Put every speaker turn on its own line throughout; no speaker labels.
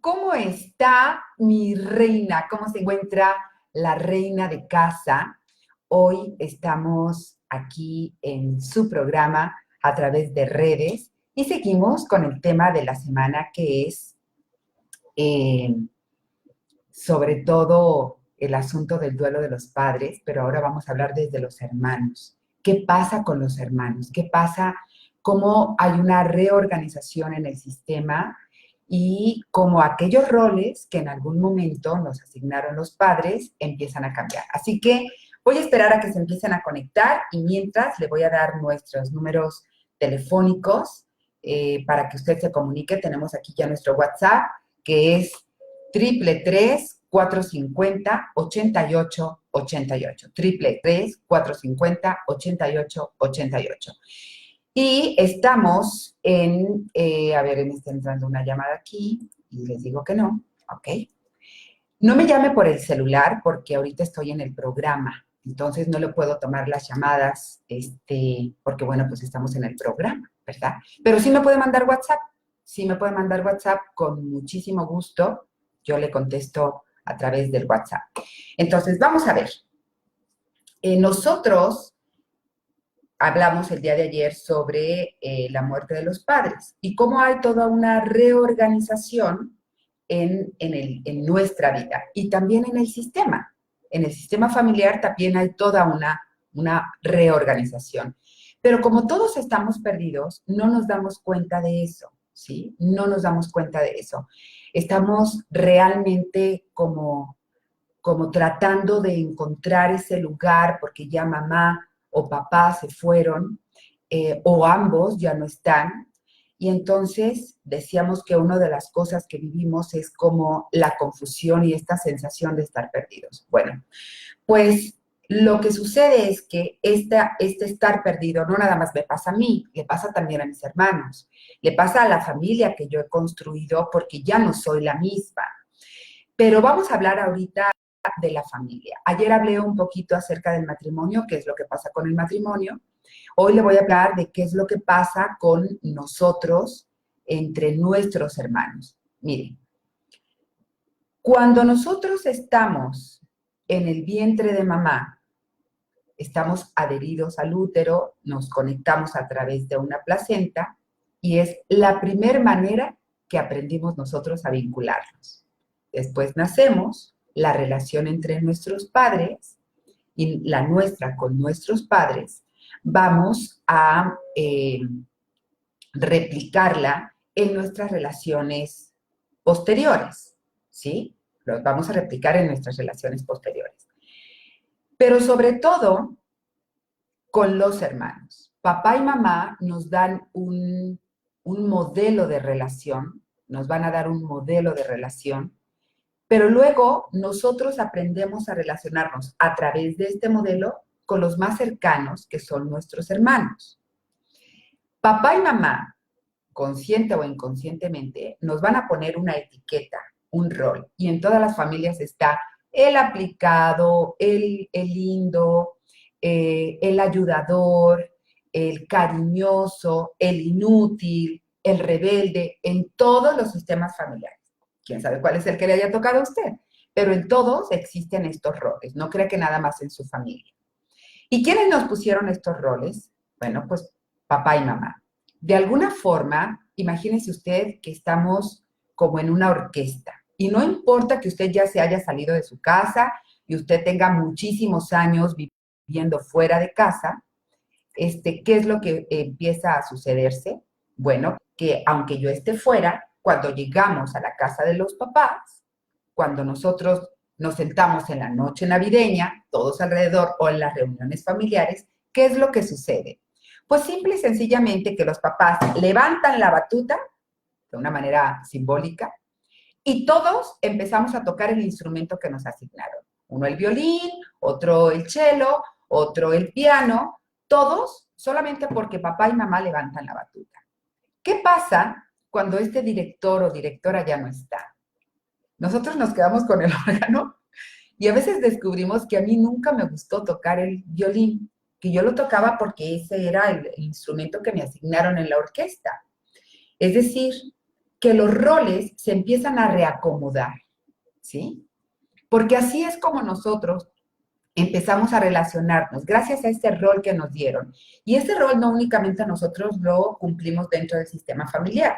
¿Cómo está mi reina? ¿Cómo se encuentra la reina de casa? Hoy estamos aquí en su programa a través de redes y seguimos con el tema de la semana que es eh, sobre todo el asunto del duelo de los padres, pero ahora vamos a hablar desde los hermanos. ¿Qué pasa con los hermanos? ¿Qué pasa? ¿Cómo hay una reorganización en el sistema? Y cómo aquellos roles que en algún momento nos asignaron los padres empiezan a cambiar. Así que voy a esperar a que se empiecen a conectar y mientras le voy a dar nuestros números telefónicos para que usted se comunique. Tenemos aquí ya nuestro WhatsApp, que es 333-450-8888. 333-450-8888. Y estamos a ver, me está entrando una llamada aquí y les digo que no, ok. No me llame por el celular porque ahorita estoy en el programa, entonces no le puedo tomar las llamadas, porque bueno, pues estamos en el programa, ¿verdad? Pero sí me puede mandar WhatsApp, sí me puede mandar WhatsApp con muchísimo gusto, yo le contesto a través del WhatsApp. Entonces, vamos a ver. Nosotros hablamos el día de ayer sobre la muerte de los padres y cómo hay toda una reorganización en nuestra vida y también en el sistema. En el sistema familiar también hay toda una reorganización. Pero como todos estamos perdidos, no nos damos cuenta de eso, ¿sí? No nos damos cuenta de eso. Estamos realmente como tratando de encontrar ese lugar porque ya mamá o papá se fueron o ambos ya no están. Y entonces decíamos que una de las cosas que vivimos es como la confusión y esta sensación de estar perdidos. Bueno, pues lo que sucede es que este estar perdido no nada más me pasa a mí, le pasa también a mis hermanos, le pasa a la familia que yo he construido porque ya no soy la misma. Pero vamos a hablar ahorita de la familia. Ayer hablé un poquito acerca del matrimonio, qué es lo que pasa con el matrimonio. Hoy le voy a hablar de qué es lo que pasa con nosotros entre nuestros hermanos. Miren, cuando nosotros estamos en el vientre de mamá, estamos adheridos al útero, nos conectamos a través de una placenta y es la primera manera que aprendimos nosotros a vincularnos. Después nacemos, la relación entre nuestros padres y la nuestra con nuestros padres, vamos a replicarla en nuestras relaciones posteriores, ¿sí? Los vamos a replicar en nuestras relaciones posteriores. Pero sobre todo con los hermanos. Papá y mamá nos dan un modelo de relación, nos van a dar un modelo de relación, pero luego nosotros aprendemos a relacionarnos a través de este modelo con los más cercanos, que son nuestros hermanos. Papá y mamá, consciente o inconscientemente, nos van a poner una etiqueta, un rol. Y en todas las familias está el aplicado, el lindo, el ayudador, el cariñoso, el inútil, el rebelde, en todos los sistemas familiares. ¿Quién sabe cuál es el que le haya tocado a usted? Pero en todos existen estos roles, no crea que nada más en su familia. ¿Y quiénes nos pusieron estos roles? Bueno, pues papá y mamá. De alguna forma, imagínese usted que estamos como en una orquesta y no importa que usted ya se haya salido de su casa y usted tenga muchísimos años viviendo fuera de casa, ¿qué es lo que empieza a sucederse? Bueno, que aunque yo esté fuera, cuando llegamos a la casa de los papás, cuando nosotros nos sentamos en la noche navideña, todos alrededor, o en las reuniones familiares, ¿qué es lo que sucede? Pues simple y sencillamente que los papás levantan la batuta de una manera simbólica y todos empezamos a tocar el instrumento que nos asignaron. Uno el violín, otro el cello, otro el piano, todos solamente porque papá y mamá levantan la batuta. ¿Qué pasa cuando este director o directora ya no está? Nosotros nos quedamos con el órgano y a veces descubrimos que a mí nunca me gustó tocar el violín, que yo lo tocaba porque ese era el instrumento que me asignaron en la orquesta. Es decir, que los roles se empiezan a reacomodar, ¿sí? Porque así es como nosotros empezamos a relacionarnos, gracias a este rol que nos dieron. Y ese rol no únicamente nosotros lo cumplimos dentro del sistema familiar,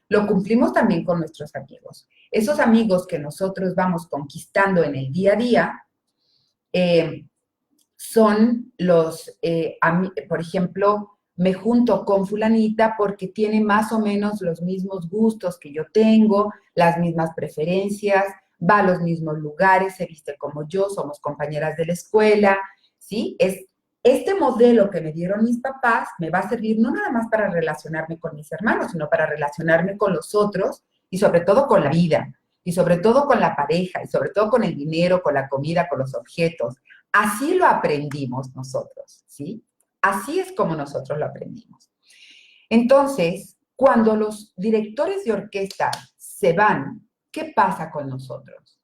lo cumplimos también con nuestros amigos. Esos amigos que nosotros vamos conquistando en el día a día eh, son por ejemplo, me junto con fulanita porque tiene más o menos los mismos gustos que yo tengo, las mismas preferencias, va a los mismos lugares, se viste como yo, somos compañeras de la escuela, ¿sí? Este modelo que me dieron mis papás me va a servir no nada más para relacionarme con mis hermanos, sino para relacionarme con los otros y sobre todo con la vida, y sobre todo con la pareja, y sobre todo con el dinero, con la comida, con los objetos. Así lo aprendimos nosotros, ¿sí? Así es como nosotros lo aprendimos. Entonces, cuando los directores de orquesta se van, ¿qué pasa con nosotros?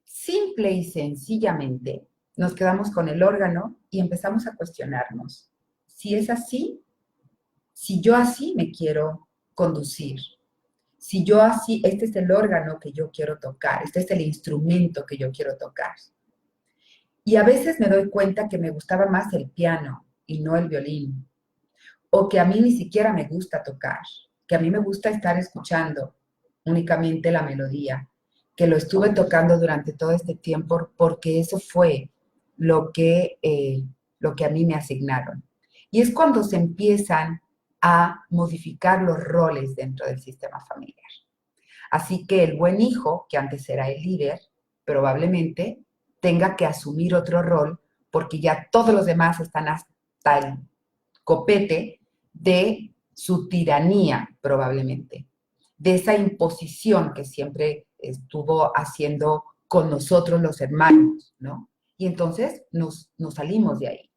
Simple y sencillamente nos quedamos con el órgano y empezamos a cuestionarnos si es así, si yo así me quiero conducir, si yo así, este es el órgano que yo quiero tocar, este es el instrumento que yo quiero tocar. Y a veces me doy cuenta que me gustaba más el piano y no el violín, o que a mí ni siquiera me gusta tocar, que a mí me gusta estar escuchando únicamente la melodía, que lo estuve tocando durante todo este tiempo porque eso fue lo que a mí me asignaron. Y es cuando se empiezan a modificar los roles dentro del sistema familiar. Así que el buen hijo, que antes era el líder, probablemente tenga que asumir otro rol porque ya todos los demás están hasta el copete de su tiranía, probablemente, de esa imposición que siempre estuvo haciendo con nosotros los hermanos, ¿no? Y entonces nos salimos de ahí.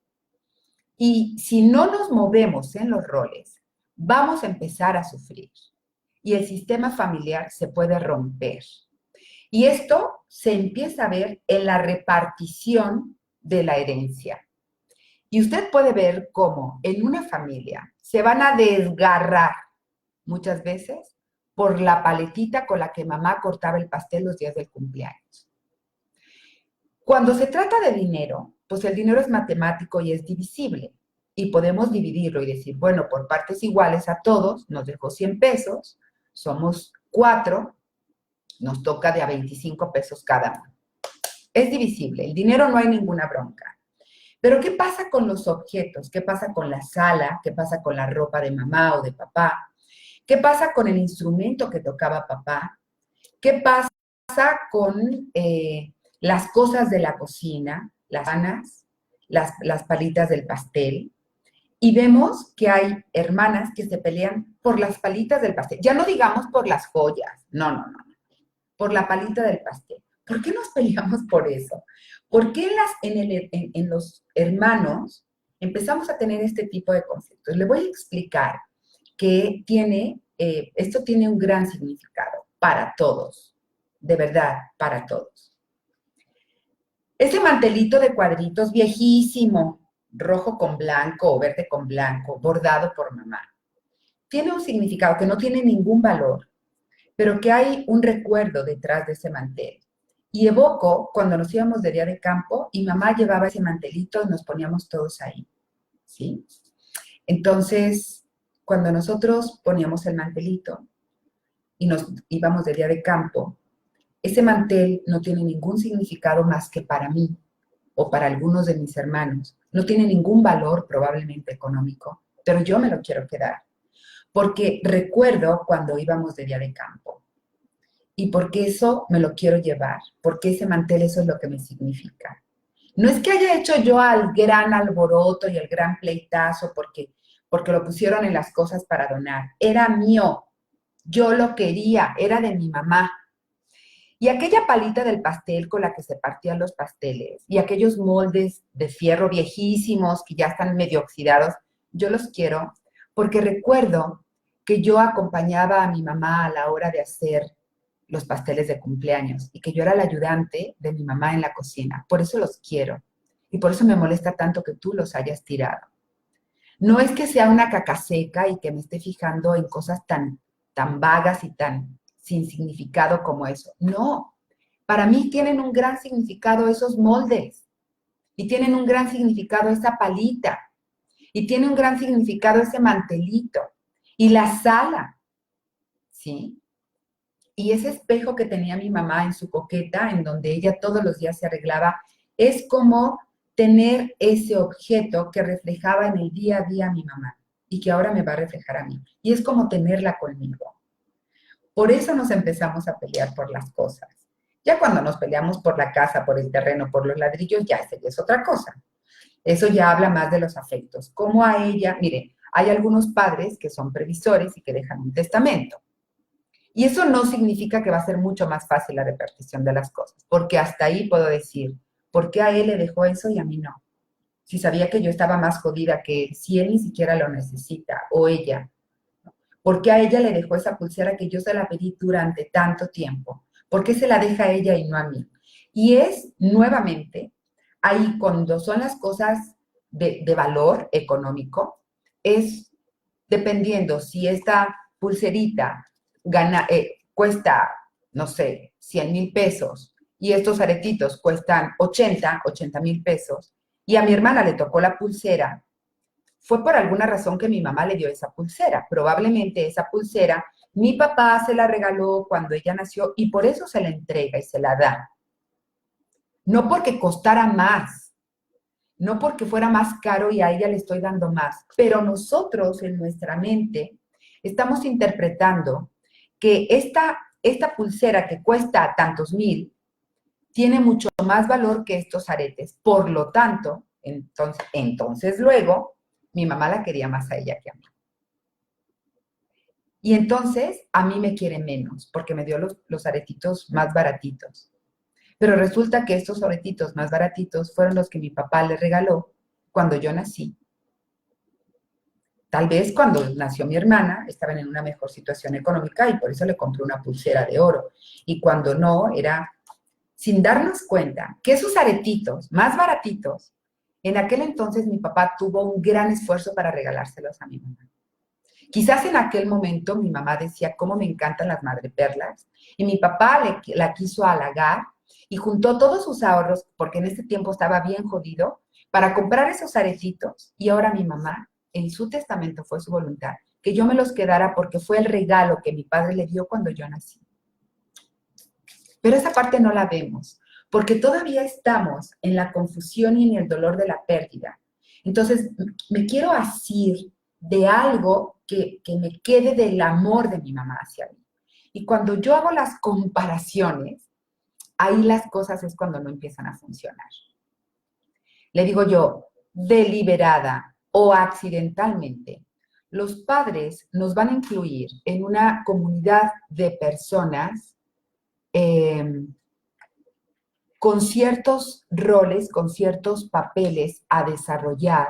Y si no nos movemos en los roles, vamos a empezar a sufrir. Y el sistema familiar se puede romper. Y esto se empieza a ver en la repartición de la herencia. Y usted puede ver cómo en una familia se van a desgarrar muchas veces por la paletita con la que mamá cortaba el pastel los días del cumpleaños. Cuando se trata de dinero, pues el dinero es matemático y es divisible. Y podemos dividirlo y decir, bueno, por partes iguales a todos, nos dejó 100 pesos, somos 4, nos toca de a 25 pesos cada uno. Es divisible, el dinero no hay ninguna bronca. Pero ¿qué pasa con los objetos? ¿Qué pasa con la sala? ¿Qué pasa con la ropa de mamá o de papá? ¿Qué pasa con el instrumento que tocaba papá? ¿Qué pasa con las cosas de la cocina, las panas, las palitas del pastel? Y vemos que hay hermanas que se pelean por las palitas del pastel. Ya no digamos por las joyas, no, por la palita del pastel. ¿Por qué nos peleamos por eso? ¿Por qué en los hermanos empezamos a tener este tipo de conflictos? Le voy a explicar que esto tiene un gran significado para todos, de verdad, para todos. Ese mantelito de cuadritos viejísimo, rojo con blanco o verde con blanco, bordado por mamá, tiene un significado que no tiene ningún valor, pero que hay un recuerdo detrás de ese mantel. Y evoco cuando nos íbamos de día de campo y mamá llevaba ese mantelito y nos poníamos todos ahí, ¿sí? Entonces, cuando nosotros poníamos el mantelito y nos íbamos de día de campo, ese mantel no tiene ningún significado más que para mí o para algunos de mis hermanos. No tiene ningún valor probablemente económico, pero yo me lo quiero quedar. Porque recuerdo cuando íbamos de día de campo. Y porque eso me lo quiero llevar, porque ese mantel eso es lo que me significa. No es que haya hecho yo al gran alboroto y el gran pleitazo porque lo pusieron en las cosas para donar. Era mío, yo lo quería, era de mi mamá. Y aquella palita del pastel con la que se partían los pasteles y aquellos moldes de fierro viejísimos que ya están medio oxidados, yo los quiero porque recuerdo que yo acompañaba a mi mamá a la hora de hacer los pasteles de cumpleaños y que yo era la ayudante de mi mamá en la cocina. Por eso los quiero y por eso me molesta tanto que tú los hayas tirado. No es que sea una caca seca y que me esté fijando en cosas tan tan vagas y tan sin significado como eso. No, para mí tienen un gran significado esos moldes y tienen un gran significado esa palita y tiene un gran significado ese mantelito y la sala, ¿sí? Y ese espejo que tenía mi mamá en su coqueta, en donde ella todos los días se arreglaba, es como tener ese objeto que reflejaba en el día a día a mi mamá y que ahora me va a reflejar a mí. Y es como tenerla conmigo. Por eso nos empezamos a pelear por las cosas. Ya cuando nos peleamos por la casa, por el terreno, por los ladrillos, ya es otra cosa. Eso ya habla más de los afectos. Como a ella, miren, hay algunos padres que son previsores y que dejan un testamento. Y eso no significa que va a ser mucho más fácil la repartición de las cosas, porque hasta ahí puedo decir, ¿por qué a él le dejó eso y a mí no? Si sabía que yo estaba más jodida que él, si él ni siquiera lo necesita, o ella, ¿por qué a ella le dejó esa pulsera que yo se la pedí durante tanto tiempo? ¿Por qué se la deja a ella y no a mí? Y es nuevamente ahí cuando son las cosas de valor económico, es dependiendo si esta pulserita cuesta, no sé, 100,000 pesos y estos aretitos cuestan 80,000 pesos y a mi hermana le tocó la pulsera, fue por alguna razón que mi mamá le dio esa pulsera. Probablemente esa pulsera mi papá se la regaló cuando ella nació y por eso se la entrega y se la da. No porque costara más, no porque fuera más caro y a ella le estoy dando más, pero nosotros en nuestra mente estamos interpretando que esta pulsera que cuesta tantos mil tiene mucho más valor que estos aretes. Por lo tanto, entonces luego, mi mamá la quería más a ella que a mí. Y entonces a mí me quiere menos porque me dio los aretitos más baratitos. Pero resulta que estos aretitos más baratitos fueron los que mi papá le regaló cuando yo nací. Tal vez cuando nació mi hermana estaban en una mejor situación económica y por eso le compré una pulsera de oro. Y cuando no, era sin darnos cuenta que esos aretitos más baratitos, en aquel entonces mi papá tuvo un gran esfuerzo para regalárselos a mi mamá. Quizás en aquel momento mi mamá decía, cómo me encantan las madreperlas, y mi papá la quiso halagar y juntó todos sus ahorros, porque en ese tiempo estaba bien jodido, para comprar esos aretitos, y ahora mi mamá, en su testamento fue su voluntad, que yo me los quedara porque fue el regalo que mi padre le dio cuando yo nací. Pero esa parte no la vemos, porque todavía estamos en la confusión y en el dolor de la pérdida. Entonces, me quiero asir de algo que me quede del amor de mi mamá hacia mí. Y cuando yo hago las comparaciones, ahí las cosas es cuando no empiezan a funcionar. Le digo yo, deliberada o accidentalmente, los padres nos van a incluir en una comunidad de personas con ciertos roles, con ciertos papeles a desarrollar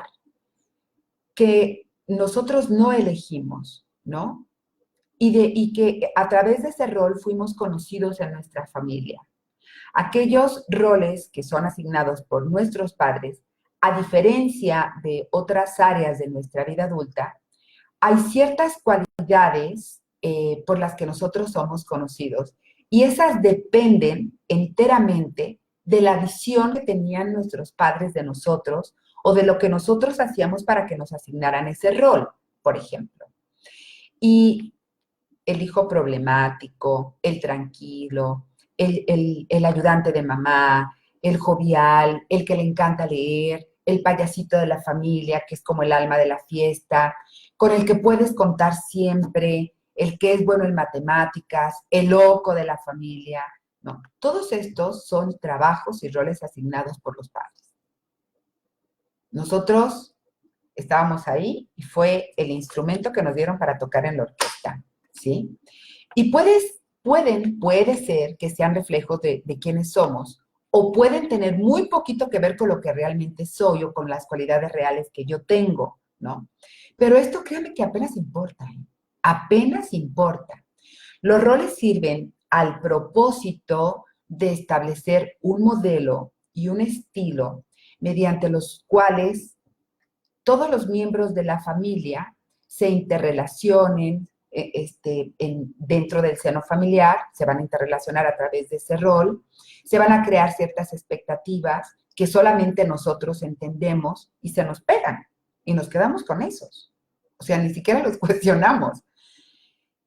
que nosotros no elegimos, ¿no? Y que a través de ese rol fuimos conocidos en nuestra familia. Aquellos roles que son asignados por nuestros padres, a diferencia de otras áreas de nuestra vida adulta, hay ciertas cualidades por las que nosotros somos conocidos y esas dependen enteramente de la visión que tenían nuestros padres de nosotros o de lo que nosotros hacíamos para que nos asignaran ese rol, por ejemplo. Y el hijo problemático, el tranquilo, el ayudante de mamá, el jovial, el que le encanta leer, el payasito de la familia, que es como el alma de la fiesta, con el que puedes contar siempre, el que es bueno en matemáticas, el loco de la familia. No, todos estos son trabajos y roles asignados por los padres. Nosotros estábamos ahí y fue el instrumento que nos dieron para tocar en la orquesta, ¿sí? Y puede ser que sean reflejos de quiénes somos, o pueden tener muy poquito que ver con lo que realmente soy o con las cualidades reales que yo tengo, ¿no? Pero esto créanme que apenas importa, ¿eh? Apenas importa. Los roles sirven al propósito de establecer un modelo y un estilo mediante los cuales todos los miembros de la familia se interrelacionen, dentro del seno familiar, se van a interrelacionar a través de ese rol, se van a crear ciertas expectativas que solamente nosotros entendemos y se nos pegan y nos quedamos con esos. O sea, ni siquiera los cuestionamos.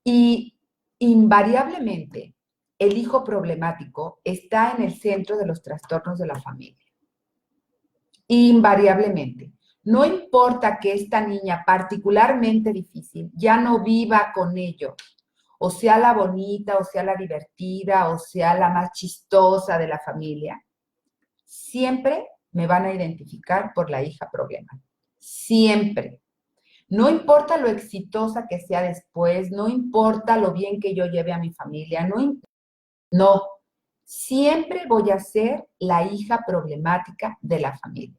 Y invariablemente, el hijo problemático está en el centro de los trastornos de la familia. Invariablemente. No importa que esta niña particularmente difícil ya no viva con ellos, o sea la bonita, o sea la divertida, o sea la más chistosa de la familia, siempre me van a identificar por la hija problema. Siempre. No importa lo exitosa que sea después, no importa lo bien que yo lleve a mi familia, no. Siempre voy a ser la hija problemática de la familia.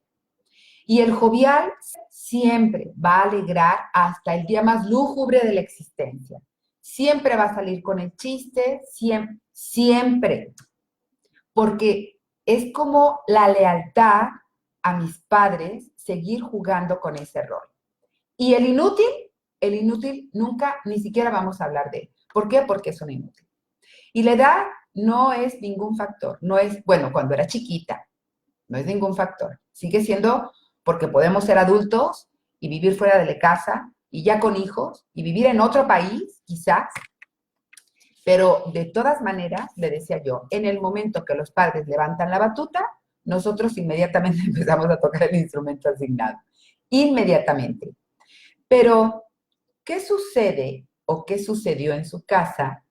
Y el jovial siempre va a alegrar hasta el día más lúgubre de la existencia. Siempre va a salir con el chiste, siempre, siempre. Porque es como la lealtad a mis padres seguir jugando con ese rol. Y el inútil nunca, ni siquiera vamos a hablar de él. ¿Por qué? Porque es un inútil. Y la edad no es ningún factor. No es, bueno, cuando era chiquita, no es ningún factor. Sigue siendo porque podemos ser adultos y vivir fuera de la casa y ya con hijos y vivir en otro país, quizás. Pero de todas maneras, le decía yo, en el momento que los padres levantan la batuta, nosotros inmediatamente empezamos a tocar el instrumento asignado. Inmediatamente. Pero, ¿qué sucede o qué sucedió en su casa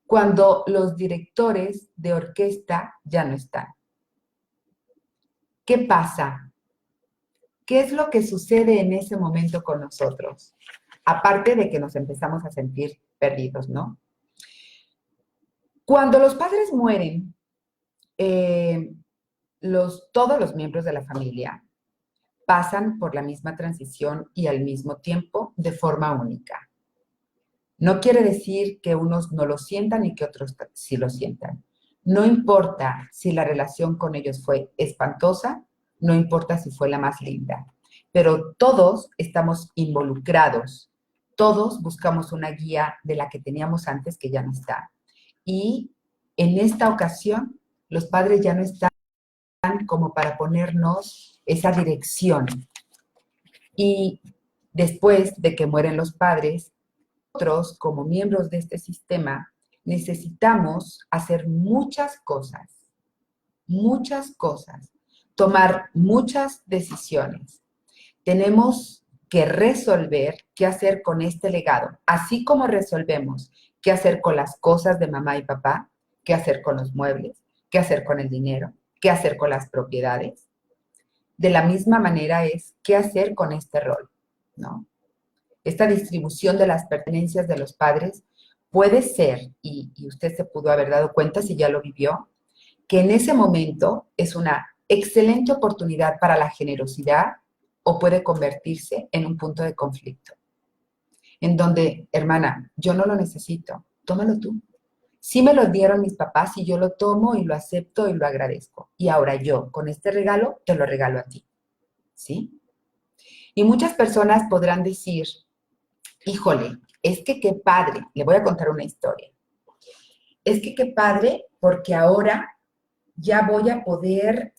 cuando los directores de orquesta ya no están? ¿Qué pasa? ¿Qué es lo que sucede en ese momento con nosotros? Aparte de que nos empezamos a sentir perdidos, ¿no? Cuando los padres mueren, todos los miembros de la familia pasan por la misma transición y al mismo tiempo de forma única. No quiere decir que unos no lo sientan y que otros sí lo sientan. No importa si la relación con ellos fue espantosa, no importa si fue la más linda, pero todos estamos involucrados, todos buscamos una guía de la que teníamos antes que ya no está. Y en esta ocasión, los padres ya no están como para ponernos esa dirección. Y después de que mueren los padres, nosotros, como miembros de este sistema, necesitamos hacer muchas cosas, tomar muchas decisiones. Tenemos que resolver qué hacer con este legado, así como resolvemos qué hacer con las cosas de mamá y papá, qué hacer con los muebles, qué hacer con el dinero, qué hacer con las propiedades. De la misma manera es qué hacer con este rol, ¿no? Esta distribución de las pertenencias de los padres puede ser, y usted se pudo haber dado cuenta si ya lo vivió, que en ese momento es una excelente oportunidad para la generosidad o puede convertirse en un punto de conflicto. En donde, hermana, yo no lo necesito, tómalo tú. Sí me lo dieron mis papás y yo lo tomo y lo acepto y lo agradezco. Y ahora yo, con este regalo, te lo regalo a ti. ¿Sí? Y muchas personas podrán decir, híjole, es que qué padre, le voy a contar una historia. Es que qué padre porque ahora ya voy a poder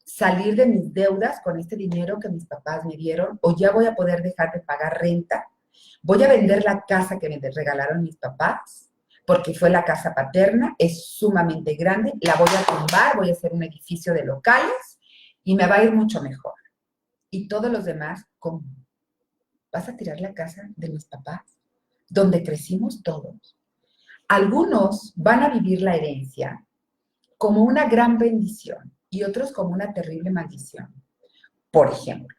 salir de mis deudas con este dinero que mis papás me dieron, o ya voy a poder dejar de pagar renta, voy a vender la casa que me regalaron mis papás, porque fue la casa paterna, es sumamente grande, la voy a tumbar, voy a hacer un edificio de locales y me va a ir mucho mejor. Y todos los demás, ¿cómo? ¿Vas a tirar la casa de mis papás? Donde crecimos todos. Algunos van a vivir la herencia como una gran bendición y otros como una terrible maldición. Por ejemplo,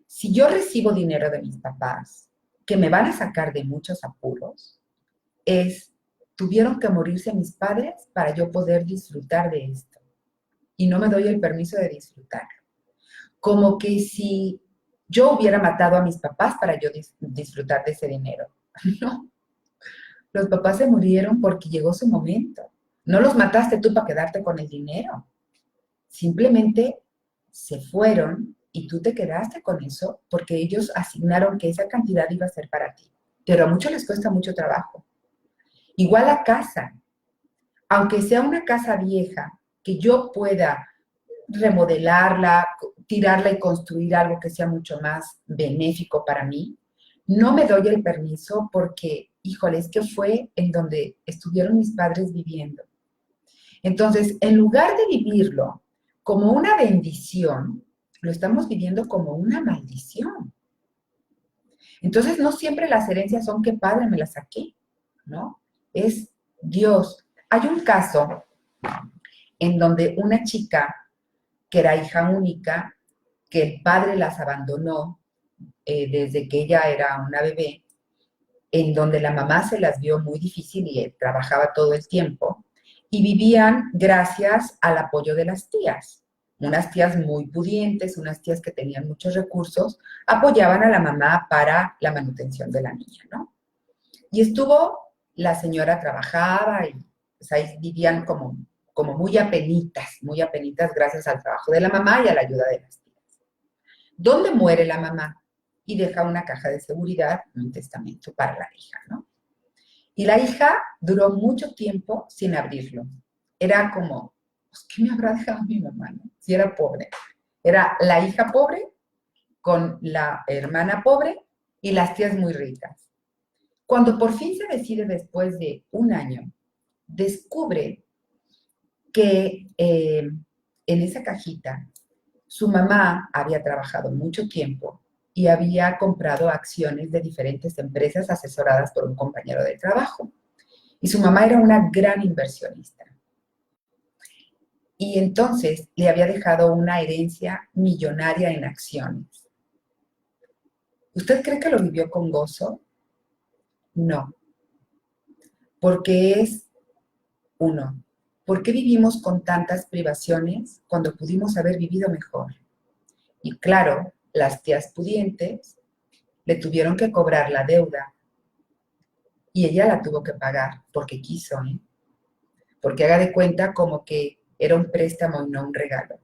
si yo recibo dinero de mis papás, que me van a sacar de muchos apuros, tuvieron que morirse mis padres para yo poder disfrutar de esto. Y no me doy el permiso de disfrutar. Como que si yo hubiera matado a mis papás para yo disfrutar de ese dinero. No, los papás se murieron porque llegó su momento. No los mataste tú para quedarte con el dinero. Simplemente se fueron y tú te quedaste con eso porque ellos asignaron que esa cantidad iba a ser para ti. pero a muchos les cuesta mucho trabajo. Igual la casa, aunque sea una casa vieja, que yo pueda remodelarla, tirarla y construir algo que sea mucho más benéfico para mí, no me doy el permiso porque, híjole, es que fue en donde estuvieron mis padres viviendo. Entonces, en lugar de vivirlo como una bendición, lo estamos viviendo como una maldición. Entonces, no siempre las herencias son que padre me las saqué, ¿no? Es Dios. Hay un caso en donde una chica que era hija única, que el padre las abandonó desde que ella era una bebé, en donde la mamá se las vio muy difícil y trabajaba todo el tiempo, y vivían gracias al apoyo de las tías. Unas tías muy pudientes, unas tías que tenían muchos recursos, apoyaban a la mamá para la manutención de la niña, ¿no? Y la señora trabajaba y pues, ahí vivían como muy apenitas gracias al trabajo de la mamá y a la ayuda de las tías. ¿Dónde muere la mamá? Y deja una caja de seguridad, un testamento para la hija, ¿no? Y la hija duró mucho tiempo sin abrirlo. Era como, pues, ¿qué me habrá dejado mi mamá, no? Si era pobre. Era la hija pobre con la hermana pobre y las tías muy ricas. Cuando por fin se decide después de un año, descubre que en esa cajita su mamá había trabajado mucho tiempo y había comprado acciones de diferentes empresas asesoradas por un compañero de trabajo. Y su mamá era una gran inversionista. Y entonces le había dejado una herencia millonaria en acciones. ¿Usted cree que lo vivió con gozo? No, porque uno, ¿por qué vivimos con tantas privaciones cuando pudimos haber vivido mejor? Y claro, las tías pudientes le tuvieron que cobrar la deuda y ella la tuvo que pagar porque quiso, ¿eh? Porque haga de cuenta como que era un préstamo y no un regalo.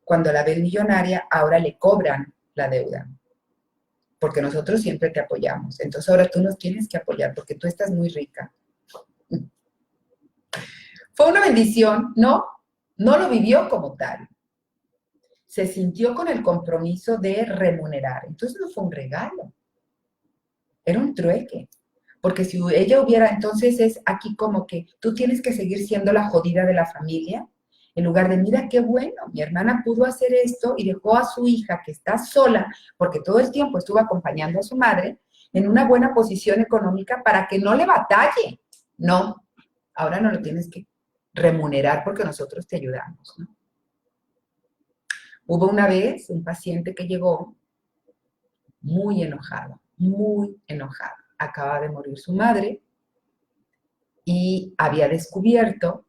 Cuando la ven millonaria, ahora le cobran la deuda, porque nosotros siempre te apoyamos. Entonces ahora tú nos tienes que apoyar porque tú estás muy rica. Fue una bendición, ¿no? No lo vivió como tal. Se sintió con el compromiso de remunerar. Entonces no fue un regalo, era un trueque. Porque si ella hubiera, entonces es aquí como que tú tienes que seguir siendo la jodida de la familia, en lugar de, mira qué bueno, mi hermana pudo hacer esto y dejó a su hija que está sola, porque todo el tiempo estuvo acompañando a su madre, en una buena posición económica para que no le batalle. No, ahora no lo tienes que remunerar porque nosotros te ayudamos, ¿no? Hubo una vez un paciente que llegó muy enojado, muy enojado. Acaba de morir su madre y había descubierto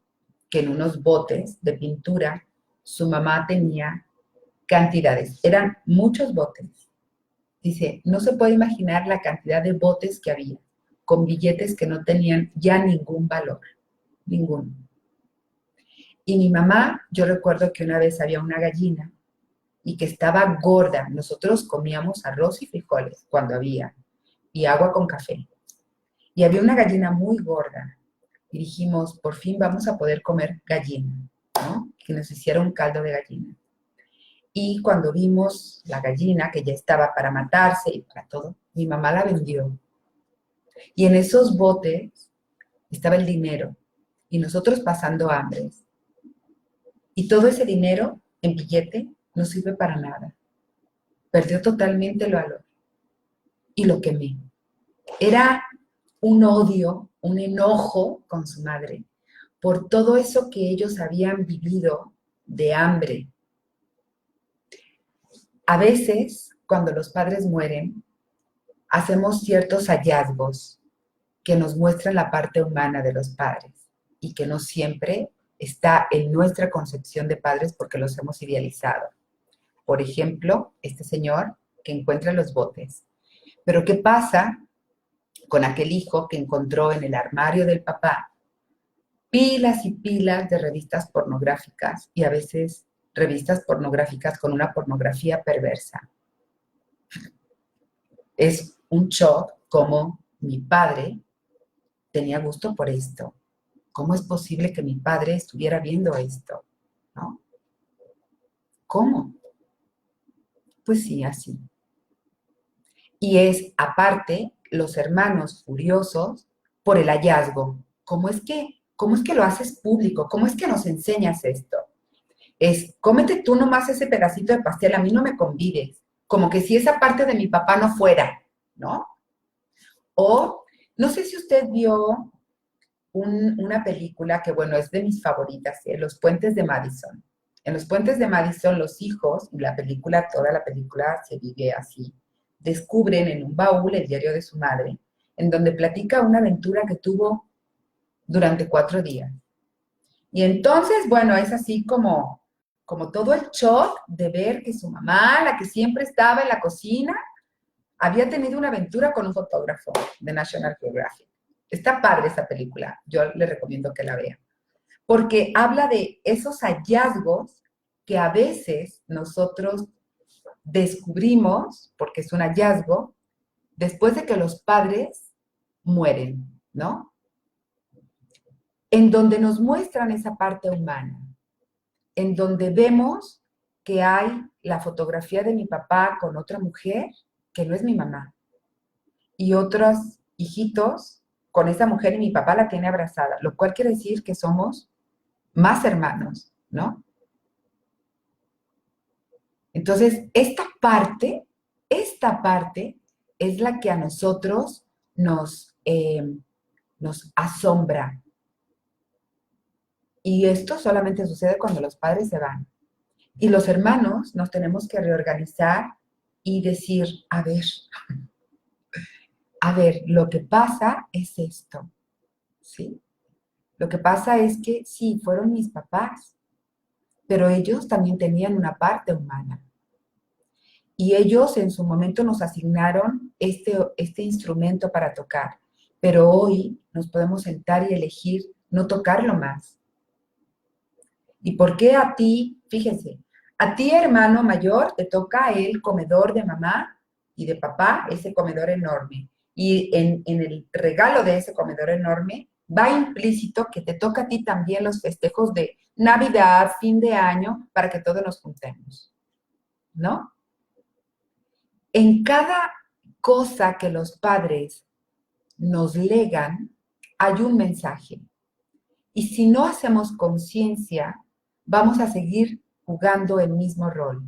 que en unos botes de pintura su mamá tenía cantidades, eran muchos botes. Dice, no se puede imaginar la cantidad de botes que había, con billetes que no tenían ya ningún valor, ninguno. Y mi mamá, yo recuerdo que una vez había una gallina y que estaba gorda. Nosotros comíamos arroz y frijoles cuando había, y agua con café. Y había una gallina muy gorda. Y dijimos, por fin vamos a poder comer gallina, ¿no? Que nos hiciera un caldo de gallina. Y cuando vimos la gallina, que ya estaba para matarse y para todo, mi mamá la vendió. Y en esos botes estaba el dinero. Y nosotros pasando hambres. Y todo ese dinero en billete no sirve para nada. Perdió totalmente el valor. Y lo quemé. Era un odio, un enojo con su madre por todo eso que ellos habían vivido de hambre. A veces, cuando los padres mueren, hacemos ciertos hallazgos que nos muestran la parte humana de los padres y que no siempre está en nuestra concepción de padres porque los hemos idealizado. Por ejemplo, este señor que encuentra los botes. Pero ¿qué pasa con aquel hijo que encontró en el armario del papá pilas y pilas de revistas pornográficas y a veces revistas pornográficas con una pornografía perversa? Es un shock cómo mi padre tenía gusto por esto. ¿Cómo es posible que mi padre estuviera viendo esto? ¿No? ¿Cómo? Pues sí, así. Y es, aparte, los hermanos furiosos por el hallazgo. Cómo es que lo haces público? ¿Cómo es que nos enseñas esto? Es, cómete tú nomás ese pedacito de pastel, a mí no me convides. Como que si esa parte de mi papá no fuera, ¿no? O, no sé si usted vio una película que, bueno, es de mis favoritas, Los Puentes de Madison. En Los Puentes de Madison, los hijos, y la película, toda la película se vive así, descubren en un baúl el diario de su madre, en donde platica una aventura que tuvo durante 4 días. Y entonces, bueno, es así como todo el shock de ver que su mamá, la que siempre estaba en la cocina, había tenido una aventura con un fotógrafo de National Geographic. Está padre esa película, yo le recomiendo que la vea, porque habla de esos hallazgos que a veces nosotros descubrimos, porque es un hallazgo, después de que los padres mueren, ¿no? En donde nos muestran esa parte humana, en donde vemos que hay la fotografía de mi papá con otra mujer que no es mi mamá, y otros hijitos con esa mujer y mi papá la tiene abrazada, lo cual quiere decir que somos más hermanos, ¿no? Entonces, esta parte es la que a nosotros nos asombra. Y esto solamente sucede cuando los padres se van. Y los hermanos nos tenemos que reorganizar y decir, a ver, lo que pasa es esto, ¿sí? Lo que pasa es que sí, fueron mis papás, pero ellos también tenían una parte humana. Y ellos en su momento nos asignaron este instrumento para tocar, pero hoy nos podemos sentar y elegir no tocarlo más. ¿Y por qué a ti, fíjense, a ti hermano mayor te toca el comedor de mamá y de papá, ese comedor enorme? Y en el regalo de ese comedor enorme va implícito que te toca a ti también los festejos de Navidad, fin de año, para que todos nos juntemos, ¿no? En cada cosa que los padres nos legan, hay un mensaje. Y si no hacemos conciencia, vamos a seguir jugando el mismo rol.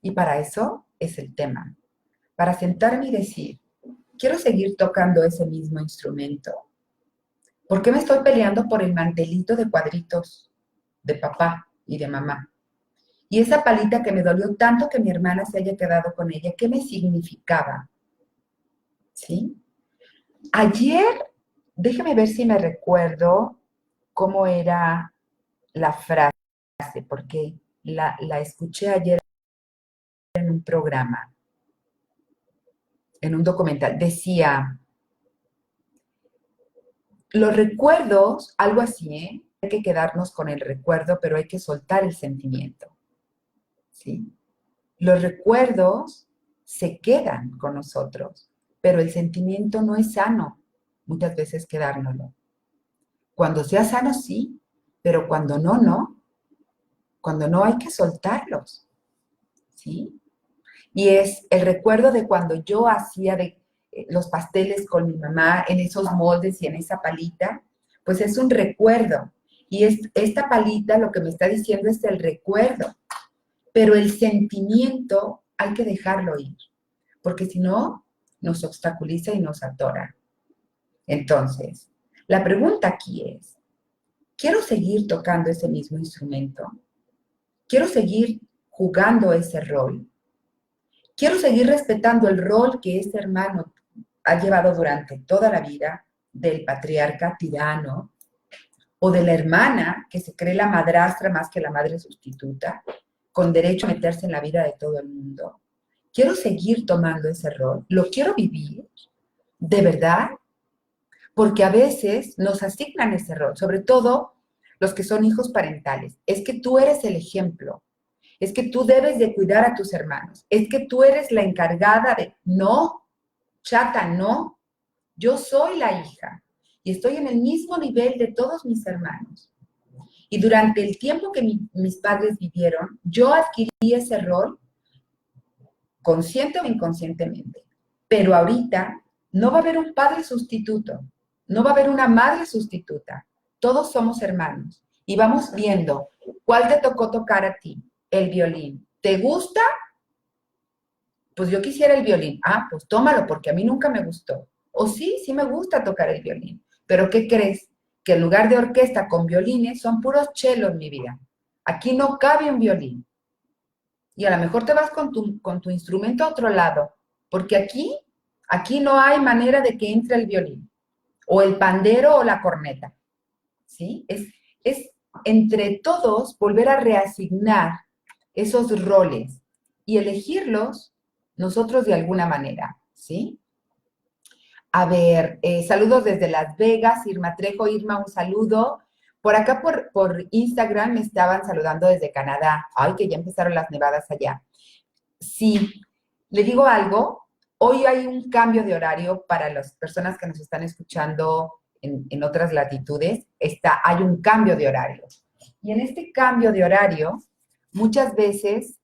Y para eso es el tema. Para sentarme y decir, quiero seguir tocando ese mismo instrumento. ¿Por qué me estoy peleando por el mantelito de cuadritos de papá y de mamá? Y esa palita que me dolió tanto que mi hermana se haya quedado con ella, ¿qué me significaba? ¿Sí? Ayer, déjeme ver si me recuerdo cómo era la frase, porque la escuché ayer en un programa, en un documental. Decía, los recuerdos, algo así, ¿eh? Hay que quedarnos con el recuerdo, pero hay que soltar el sentimiento, ¿sí? Los recuerdos se quedan con nosotros, pero el sentimiento no es sano muchas veces quedárnoslo. Cuando sea sano, sí, pero cuando no, no. Cuando no hay que soltarlos, ¿sí? Y es el recuerdo de cuando yo hacía los pasteles con mi mamá en esos moldes y en esa palita, pues es un recuerdo. Y esta palita lo que me está diciendo es el recuerdo, pero el sentimiento hay que dejarlo ir, porque si no, nos obstaculiza y nos atora. Entonces, la pregunta aquí es, ¿quiero seguir tocando ese mismo instrumento? ¿Quiero seguir jugando ese rol? ¿Quiero seguir respetando el rol que este hermano ha llevado durante toda la vida del patriarca tirano o de la hermana que se cree la madrastra más que la madre sustituta, con derecho a meterse en la vida de todo el mundo? ¿Quiero seguir tomando ese rol? ¿Lo quiero vivir? ¿De verdad? Porque a veces nos asignan ese rol, sobre todo los que son hijos parentales. Es que tú eres el ejemplo. Es que tú debes de cuidar a tus hermanos. Es que tú eres la encargada de... No, chata, no. Yo soy la hija y estoy en el mismo nivel de todos mis hermanos. Y durante el tiempo que mis padres vivieron, yo adquirí ese rol consciente o inconscientemente. Pero ahorita no va a haber un padre sustituto, no va a haber una madre sustituta. Todos somos hermanos y vamos viendo cuál te tocó tocar a ti, el violín. ¿Te gusta? Pues yo quisiera el violín. Ah, pues tómalo porque a mí nunca me gustó. O sí, sí me gusta tocar el violín. Pero ¿qué crees? Que en lugar de orquesta con violines son puros chelos, mi vida. Aquí no cabe un violín. Y a lo mejor te vas con tu instrumento a otro lado, porque aquí no hay manera de que entre el violín, o el pandero o la corneta, ¿sí? Es entre todos volver a reasignar esos roles y elegirlos nosotros de alguna manera, ¿sí? A ver, saludos desde Las Vegas, Irma Trejo. Irma, un saludo. Por acá por Instagram me estaban saludando desde Canadá. Ay, que ya empezaron las nevadas allá. Sí, le digo algo, hoy hay un cambio de horario para las personas que nos están escuchando en otras latitudes, hay un cambio de horario. Y en este cambio de horario, muchas veces,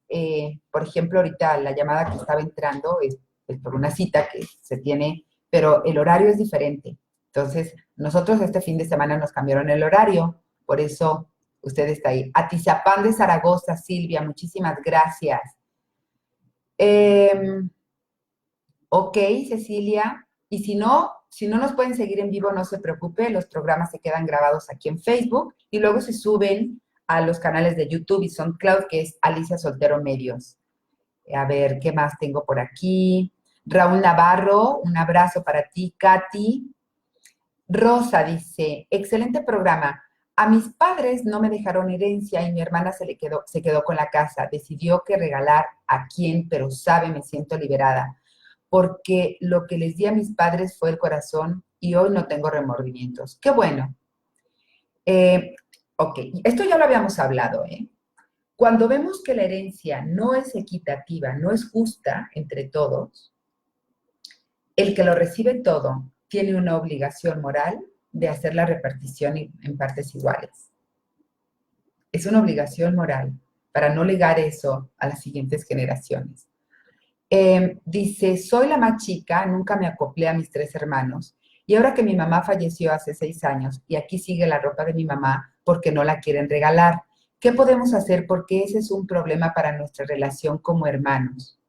por ejemplo, ahorita la llamada que estaba entrando es por una cita que se tiene, pero el horario es diferente. Entonces, nosotros este fin de semana nos cambiaron el horario, por eso usted está ahí. Atizapán de Zaragoza, Silvia, muchísimas gracias. Ok, Cecilia. Y si no nos pueden seguir en vivo, no se preocupe, los programas se quedan grabados aquí en Facebook y luego se suben a los canales de YouTube y SoundCloud, que es Alicia Soltero Medios. A ver, ¿qué más tengo por aquí? Raúl Navarro, un abrazo para ti, Katy. Rosa dice, excelente programa. A mis padres no me dejaron herencia y mi hermana se quedó con la casa. Decidió que regalar a quién, pero sabe, me siento liberada. Porque lo que les di a mis padres fue el corazón y hoy no tengo remordimientos. Qué bueno. Eh, ok, esto ya lo habíamos hablado, ¿eh? Cuando vemos que la herencia no es equitativa, no es justa entre todos, el que lo recibe todo tiene una obligación moral de hacer la repartición en partes iguales. Es una obligación moral para no legar eso a las siguientes generaciones. Dice, soy la más chica, nunca me acoplé a mis 3 hermanos y ahora que mi mamá falleció hace 6 años y aquí sigue la ropa de mi mamá porque no la quieren regalar, ¿qué podemos hacer? Porque ese es un problema para nuestra relación como hermanos.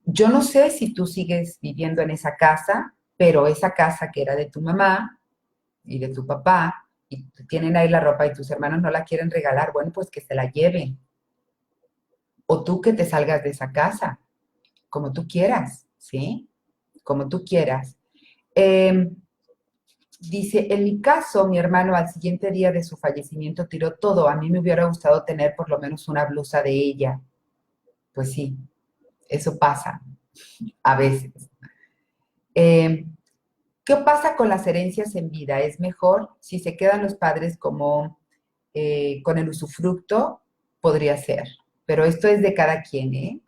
Yo no sé si tú sigues viviendo en esa casa, pero esa casa que era de tu mamá y de tu papá, y tienen ahí la ropa y tus hermanos no la quieren regalar, bueno, pues que se la lleven. O tú que te salgas de esa casa, como tú quieras, ¿sí? Como tú quieras. Dice, en mi caso, mi hermano al siguiente día de su fallecimiento tiró todo. A mí me hubiera gustado tener por lo menos una blusa de ella. Pues sí, eso pasa a veces. Eh, ¿Qué pasa con las herencias en vida? ¿Es mejor si se quedan los padres como con el usufructo? Podría ser, pero esto es de cada quien, ¿eh?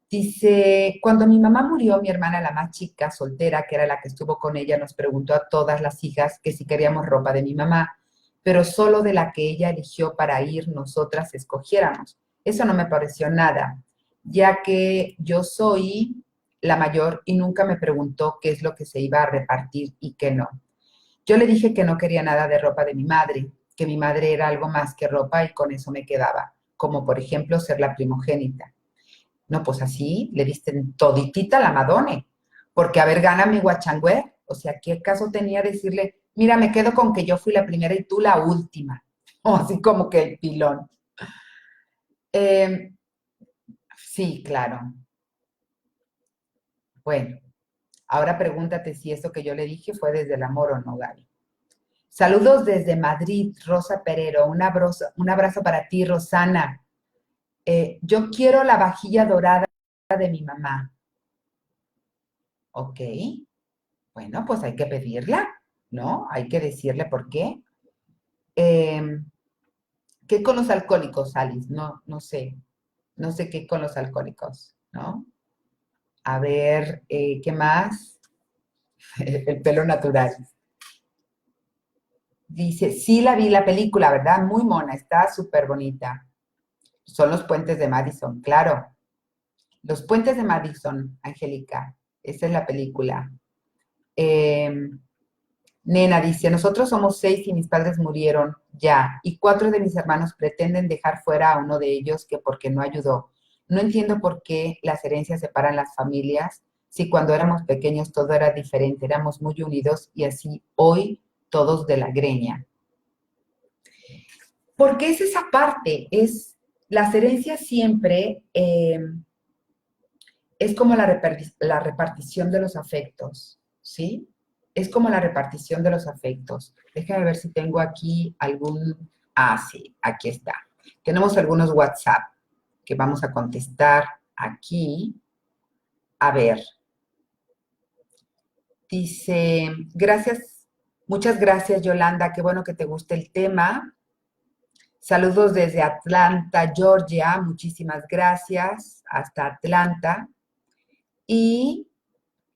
Dice, cuando mi mamá murió, mi hermana, la más chica, soltera, que era la que estuvo con ella, nos preguntó a todas las hijas que si queríamos ropa de mi mamá, pero solo de la que ella eligió para ir nosotras escogiéramos. Eso no me pareció nada, ya que yo soy la mayor y nunca me preguntó qué es lo que se iba a repartir y qué no. Yo le dije que no quería nada de ropa de mi madre, que mi madre era algo más que ropa y con eso me quedaba, como por ejemplo ser la primogénita. No, pues así le diste toditita la Madone, porque a ver, gana mi guachangüer. O sea, ¿qué caso tenía decirle, mira, me quedo con que yo fui la primera y tú la última? O así como que el pilón. Eh, sí, claro. Bueno, ahora pregúntate si eso que yo le dije fue desde el amor o no, Gaby. Saludos desde Madrid, Rosa Perero. Un abrazo para ti, Rosana. Yo quiero la vajilla dorada de mi mamá. Ok. Bueno, pues hay que pedirla, ¿no? Hay que decirle por qué. Eh, ¿Qué con los alcohólicos, Alice? No, no sé. No sé qué con los alcohólicos, ¿no? A ver, ¿qué más? El pelo natural. Dice, sí la vi la película, ¿verdad? Muy mona, está súper bonita. Son los puentes de Madison, claro. Los puentes de Madison, Angélica. Esa es la película. Eh, Nena dice, nosotros somos 6 y mis padres murieron ya, y 4 de mis hermanos pretenden dejar fuera a uno de ellos que porque no ayudó. No entiendo por qué las herencias separan las familias, si cuando éramos pequeños todo era diferente, éramos muy unidos y así hoy todos de la greña. Porque es esa parte, es las herencias siempre es como la repartición de los afectos, ¿sí? Es como la repartición de los afectos. Déjame ver si tengo aquí algún... Ah, sí, aquí está. Tenemos algunos WhatsApp que vamos a contestar aquí. A ver, dice, gracias, muchas gracias, Yolanda, qué bueno que te guste el tema. Saludos desde Atlanta, Georgia, muchísimas gracias, hasta Atlanta. Y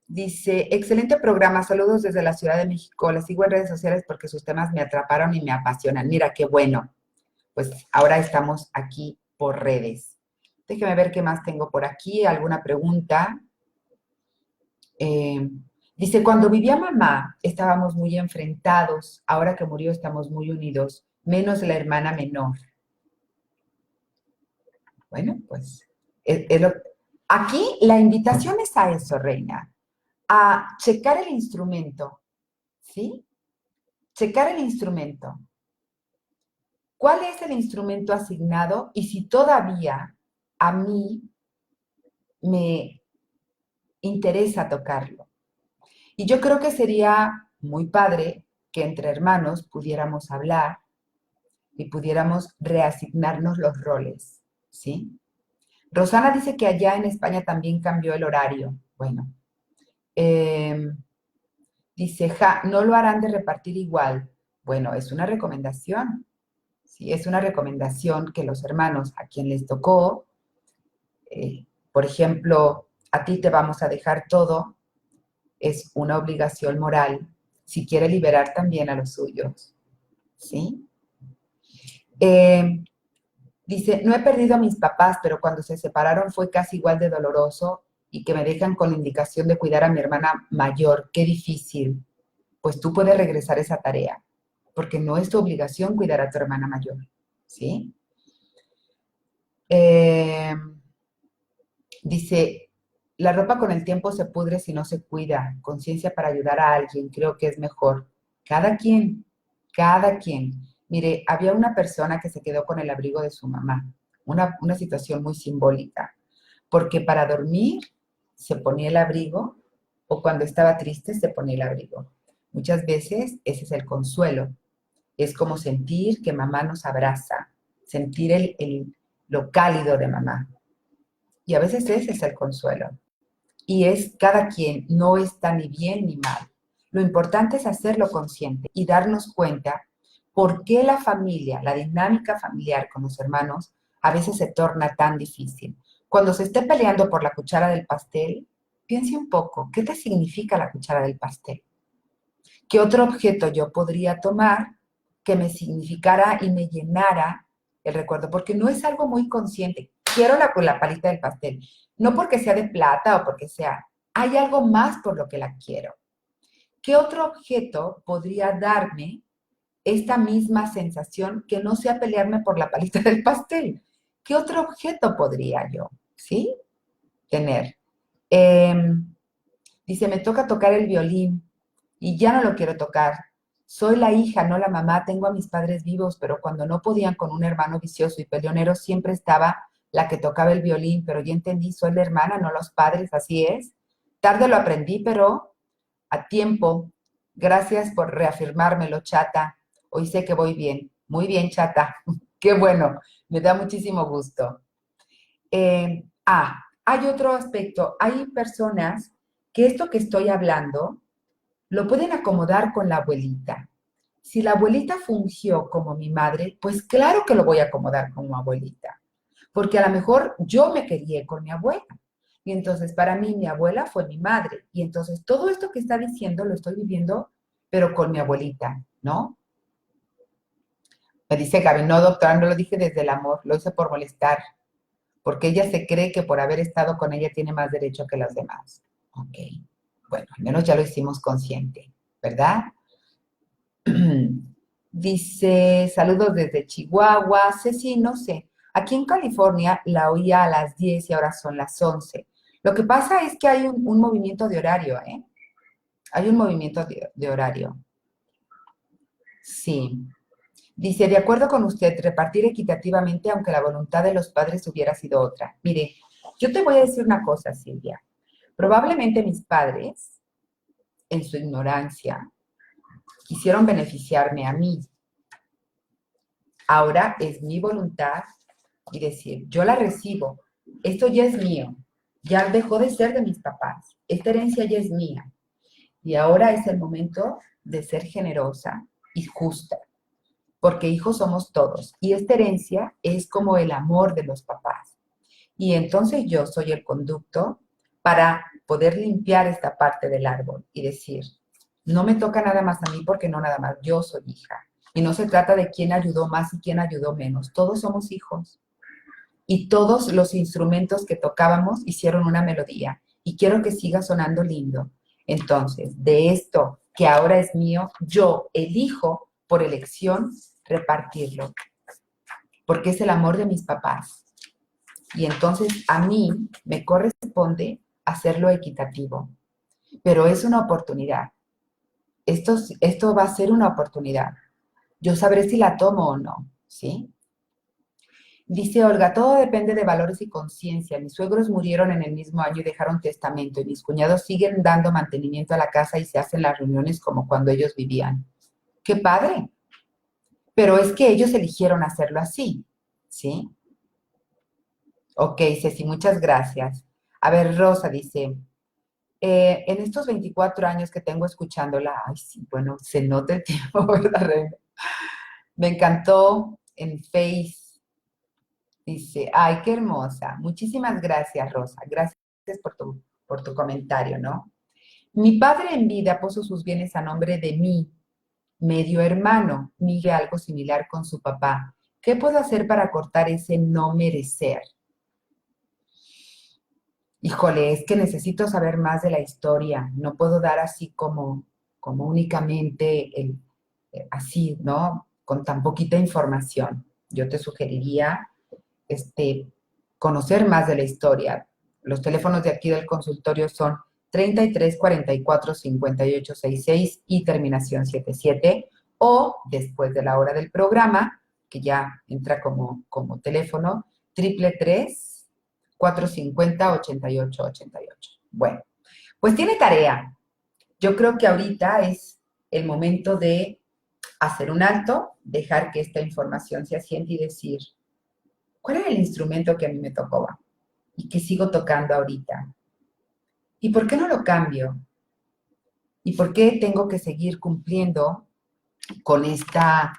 dice, excelente programa, saludos desde la Ciudad de México. Les sigo en redes sociales porque sus temas me atraparon y me apasionan. Mira, qué bueno. Pues ahora estamos aquí por redes. Déjeme ver qué más tengo por aquí. ¿Alguna pregunta? Eh, Dice, cuando vivía mamá estábamos muy enfrentados. Ahora que murió estamos muy unidos, menos la hermana menor. Bueno, pues aquí la invitación es a eso, Reina, a checar el instrumento, ¿sí? Checar el instrumento. ¿Cuál es el instrumento asignado? Y si todavía a mí me interesa tocarlo. Y yo creo que sería muy padre que entre hermanos pudiéramos hablar y pudiéramos reasignarnos los roles, ¿sí? Rosana dice que allá en España también cambió el horario. Bueno, eh, dice, no lo harán de repartir igual. Bueno, es una recomendación. Sí, es una recomendación que los hermanos a quien les tocó, por ejemplo, a ti te vamos a dejar todo, es una obligación moral si quiere liberar también a los suyos. ¿Sí? Eh, Dice, no he perdido a mis papás, pero cuando se separaron fue casi igual de doloroso y que me dejan con la indicación de cuidar a mi hermana mayor. Qué difícil. Pues tú puedes regresar esa tarea, porque no es tu obligación cuidar a tu hermana mayor. ¿Sí? Eh, Dice, la ropa con el tiempo se pudre si no se cuida. Conciencia para ayudar a alguien, creo que es mejor. Cada quien, cada quien. Mire, había una persona que se quedó con el abrigo de su mamá. Una situación muy simbólica. Porque para dormir se ponía el abrigo o cuando estaba triste se ponía el abrigo. Muchas veces ese es el consuelo. Es como sentir que mamá nos abraza, sentir lo cálido de mamá. Y a veces ese es el consuelo. Y es cada quien, no está ni bien ni mal. Lo importante es hacerlo consciente y darnos cuenta por qué la familia, la dinámica familiar con los hermanos, a veces se torna tan difícil. Cuando se esté peleando por la cuchara del pastel, piense un poco, ¿qué te significa la cuchara del pastel? ¿Qué otro objeto yo podría tomar que me significara y me llenara el recuerdo? Porque no es algo muy consciente. Quiero la palita del pastel, no porque sea de plata o porque sea, hay algo más por lo que la quiero. ¿Qué otro objeto podría darme esta misma sensación que no sea pelearme por la palita del pastel? ¿Qué otro objeto podría yo, sí, tener? Eh, Dice, me toca tocar el violín y ya no lo quiero tocar. Soy la hija, no la mamá, tengo a mis padres vivos, pero cuando no podían con un hermano vicioso y peleonero, siempre estaba la que tocaba el violín, pero ya entendí, soy la hermana, no los padres, así es. Tarde lo aprendí, pero a tiempo. Gracias por reafirmármelo, chata. Hoy sé que voy bien. Muy bien, chata. Qué bueno, me da muchísimo gusto. Hay otro aspecto. Hay personas que esto que estoy hablando lo pueden acomodar con la abuelita. Si la abuelita fungió como mi madre, pues claro que lo voy a acomodar como abuelita, porque a lo mejor yo me crié con mi abuela. Y entonces para mí mi abuela fue mi madre. Y entonces todo esto que está diciendo lo estoy viviendo, pero con mi abuelita, ¿no? Me dice Gaby, no, doctora, no lo dije desde el amor, lo hice por molestar, porque ella se cree que por haber estado con ella tiene más derecho que los demás. Ok, bueno, al menos ya lo hicimos consciente, ¿verdad? Dice, saludos desde Chihuahua. Ceci, no sé. Aquí en California la oía a las 10 y ahora son las 11. Lo que pasa es que hay un movimiento de horario, ¿eh? Hay un movimiento de horario. Sí. Dice, de acuerdo con usted, repartir equitativamente aunque la voluntad de los padres hubiera sido otra. Mire, yo te voy a decir una cosa, Silvia. Probablemente mis padres, en su ignorancia, quisieron beneficiarme a mí. Ahora es mi voluntad y decir, yo la recibo, esto ya es mío, ya dejó de ser de mis papás, esta herencia ya es mía. Y ahora es el momento de ser generosa y justa, porque hijos somos todos. Y esta herencia es como el amor de los papás. Y entonces yo soy el conducto para poder limpiar esta parte del árbol y decir, no me toca nada más a mí porque no nada más, yo soy hija. Y no se trata de quién ayudó más y quién ayudó menos. Todos somos hijos. Y todos los instrumentos que tocábamos hicieron una melodía. Y quiero que siga sonando lindo. Entonces, de esto que ahora es mío, yo elijo por elección repartirlo. Porque es el amor de mis papás. Y entonces a mí me corresponde hacerlo equitativo. Pero es una oportunidad. Esto va a ser una oportunidad. Yo sabré si la tomo o no, ¿sí? Dice Olga, todo depende de valores y conciencia. Mis suegros murieron en el mismo año y dejaron testamento, y mis cuñados siguen dando mantenimiento a la casa y se hacen las reuniones como cuando ellos vivían. ¡Qué padre! Pero es que ellos eligieron hacerlo así, ¿sí? Ok, Ceci, muchas gracias. A ver, Rosa dice, en estos 24 años que tengo escuchándola, ay, sí, bueno, se nota el tiempo, ¿verdad, Reina? Me encantó en Face. Dice, ay, qué hermosa. Muchísimas gracias, Rosa. Gracias por tu comentario, ¿no? Mi padre en vida puso sus bienes a nombre de mí, medio hermano, Miguel, algo similar con su papá. ¿Qué puedo hacer para cortar ese no merecer? Híjole, es que necesito saber más de la historia. No puedo dar así como únicamente así, ¿no? Con tan poquita información. Yo te sugeriría conocer más de la historia. Los teléfonos de aquí del consultorio son 33 44 58 66 y terminación 77, o después de la hora del programa, que ya entra como teléfono, 333 450 88 88. Bueno, pues tiene tarea. Yo creo que ahorita es el momento de hacer un alto, dejar que esta información se asiente y decir, ¿cuál era el instrumento que a mí me tocaba y que sigo tocando ahorita? ¿Y por qué no lo cambio? ¿Y por qué tengo que seguir cumpliendo con esta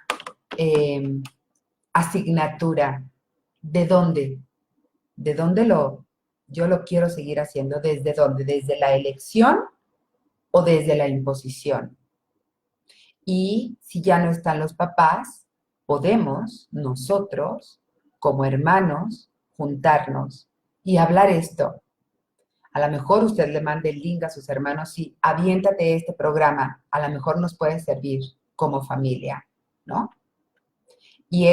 eh, asignatura? ¿De dónde? ¿De dónde yo lo quiero seguir haciendo? ¿Desde dónde? ¿Desde la elección o desde la imposición? Y si ya no están los papás, podemos nosotros, como hermanos, juntarnos y hablar esto. A lo mejor usted le mande el link a sus hermanos y aviéntate este programa. A lo mejor nos puede servir como familia, ¿no? Y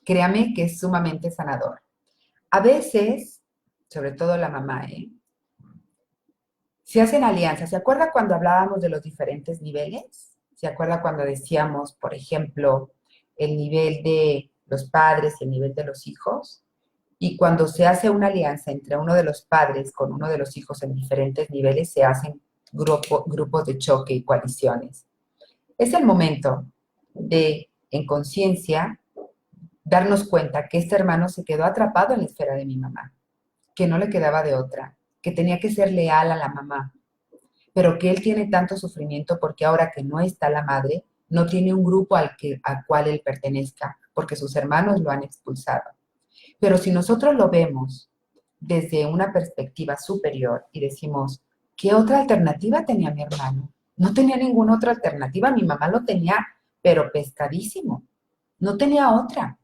créame que es sumamente sanador. A veces, sobre todo la mamá, se hacen alianzas. ¿Se acuerda cuando hablábamos de los diferentes niveles? ¿Se acuerda cuando decíamos, por ejemplo, el nivel de los padres y el nivel de los hijos? Y cuando se hace una alianza entre uno de los padres con uno de los hijos en diferentes niveles, se hacen grupos de choque y coaliciones. Es el momento de, en conciencia, darnos cuenta que este hermano se quedó atrapado en la esfera de mi mamá, que no le quedaba de otra, que tenía que ser leal a la mamá, pero que él tiene tanto sufrimiento porque ahora que no está la madre, no tiene un grupo al cual él pertenezca, porque sus hermanos lo han expulsado. Pero si nosotros lo vemos desde una perspectiva superior y decimos, ¿qué otra alternativa tenía mi hermano? No tenía ninguna otra alternativa, mi mamá lo tenía, pero pescadísimo. No tenía otra.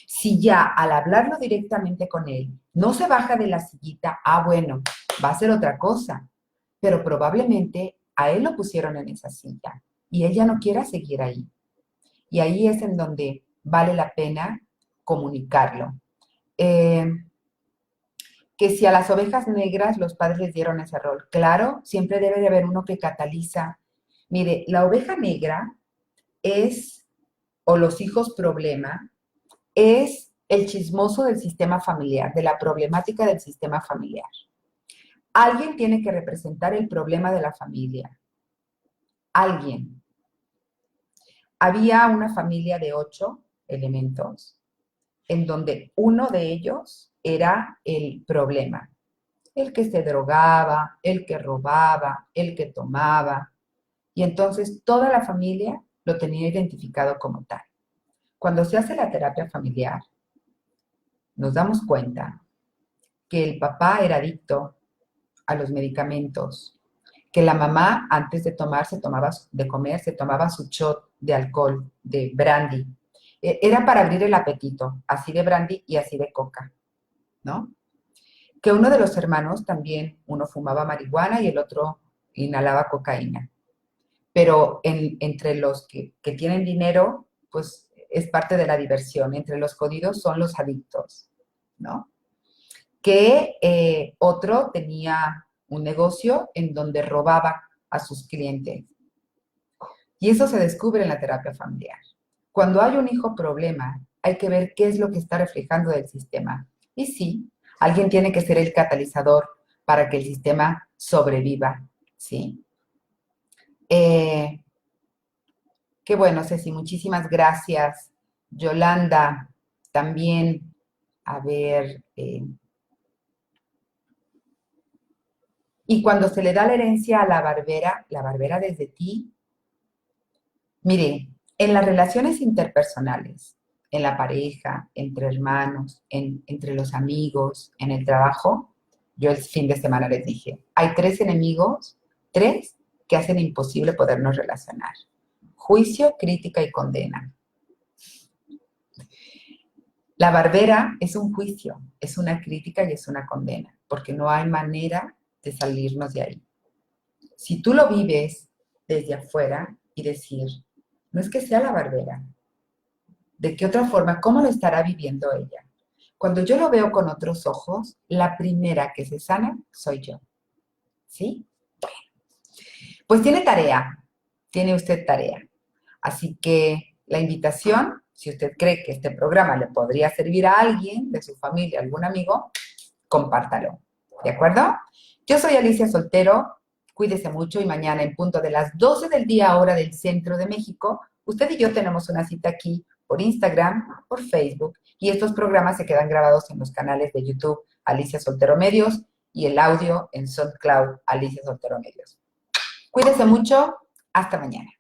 Si ya al hablarlo directamente con él, no se baja de la sillita, bueno, va a ser otra cosa. Pero probablemente a él lo pusieron en esa silla y él ya no quiera seguir ahí. Y ahí es en donde vale la pena comunicarlo. Que si a las ovejas negras los padres les dieron ese rol, claro, siempre debe de haber uno que cataliza. Mire, la oveja negra es, o los hijos problema, es el chismoso del sistema familiar, de la problemática del sistema familiar. Alguien tiene que representar el problema de la familia. Alguien. Había una familia de 8 elementos en donde uno de ellos era el problema. El que se drogaba, el que robaba, el que tomaba. Y entonces toda la familia lo tenía identificado como tal. Cuando se hace la terapia familiar, nos damos cuenta que el papá era adicto a los medicamentos, que la mamá antes de comer, se tomaba su shot de alcohol, de brandy. Era para abrir el apetito, así de brandy y así de coca, ¿no? Que uno de los hermanos también, uno fumaba marihuana y el otro inhalaba cocaína. Pero entre los que tienen dinero, pues es parte de la diversión. Entre los jodidos son los adictos, ¿no? Que otro tenía un negocio en donde robaba a sus clientes. Y eso se descubre en la terapia familiar. Cuando hay un hijo problema, hay que ver qué es lo que está reflejando del sistema. Y sí, alguien tiene que ser el catalizador para que el sistema sobreviva, ¿sí? Qué bueno, Ceci, muchísimas gracias. Yolanda, también, a ver, y cuando se le da la herencia a la barbera desde ti, mire, en las relaciones interpersonales, en la pareja, entre hermanos, entre los amigos, en el trabajo, yo el fin de semana les dije, hay 3 enemigos, 3 que hacen imposible podernos relacionar. Juicio, crítica y condena. La barbera es un juicio, es una crítica y es una condena, porque no hay manera de salirnos de ahí. Si tú lo vives desde afuera y decir, no es que sea la barbera, ¿de qué otra forma? ¿Cómo lo estará viviendo ella? Cuando yo lo veo con otros ojos, la primera que se sana soy yo. ¿Sí? Bueno, pues tiene usted tarea. Así que la invitación, si usted cree que este programa le podría servir a alguien de su familia, algún amigo, compártalo. ¿De acuerdo? Yo soy Alicia Soltero. Cuídese mucho y mañana en punto de las 12 del día, hora del centro de México, usted y yo tenemos una cita aquí por Instagram, por Facebook, y estos programas se quedan grabados en los canales de YouTube Alicia Soltero Medios y el audio en SoundCloud Alicia Soltero Medios. Cuídese mucho. Hasta mañana.